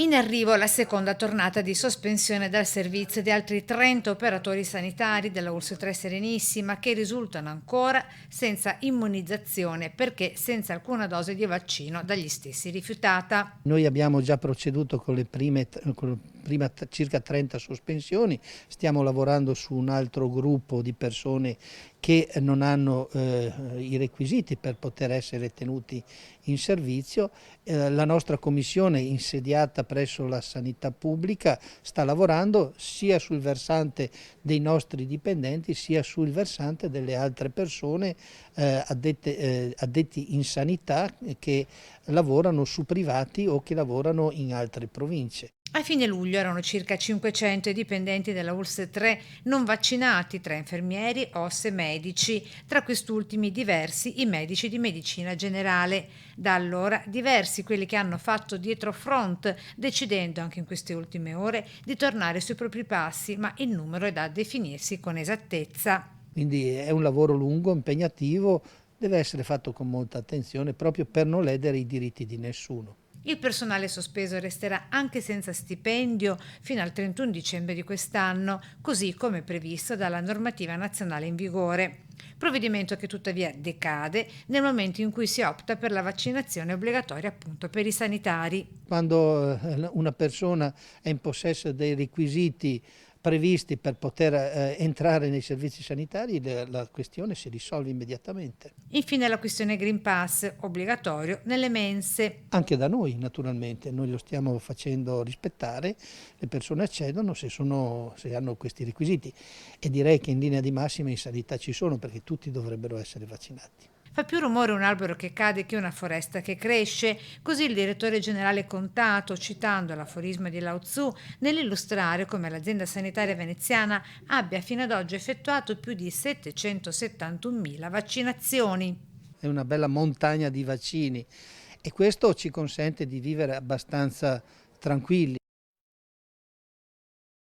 In arrivo la seconda tornata di sospensione dal servizio di altri 30 operatori sanitari della ULSS 3 Serenissima che risultano ancora senza immunizzazione perché senza alcuna dose di vaccino dagli stessi rifiutata. Noi abbiamo già proceduto con le prime circa 30 sospensioni, stiamo lavorando su un altro gruppo di persone che non hanno i requisiti per poter essere tenuti in servizio. La nostra commissione insediata presso la sanità pubblica sta lavorando sia sul versante dei nostri dipendenti sia sul versante delle altre persone addetti in sanità che lavorano su privati o che lavorano in altre province. A fine luglio erano circa 500 i dipendenti della ULSS 3 non vaccinati, tra infermieri, OSS e medici, tra quest'ultimi diversi i medici di medicina generale. Da allora diversi quelli che hanno fatto dietro front, decidendo anche in queste ultime ore di tornare sui propri passi, ma il numero è da definirsi con esattezza. Quindi è un lavoro lungo, impegnativo, deve essere fatto con molta attenzione proprio per non ledere i diritti di nessuno. Il personale sospeso resterà anche senza stipendio fino al 31 dicembre di quest'anno, così come previsto dalla normativa nazionale in vigore. Provvedimento che tuttavia decade nel momento in cui si opta per la vaccinazione obbligatoria appunto per i sanitari. Quando una persona è in possesso dei requisiti previsti per poter entrare nei servizi sanitari, la questione si risolve immediatamente. Infine la questione Green Pass, obbligatorio nelle mense. Anche da noi naturalmente, noi lo stiamo facendo rispettare, le persone accedono se hanno questi requisiti e direi che in linea di massima in sanità ci sono perché tutti dovrebbero essere vaccinati. Fa più rumore un albero che cade che una foresta che cresce, così il direttore generale Contato, citando l'aforisma di Lao Tzu, nell'illustrare come l'azienda sanitaria veneziana abbia fino ad oggi effettuato più di 771.000 vaccinazioni. È una bella montagna di vaccini e questo ci consente di vivere abbastanza tranquilli.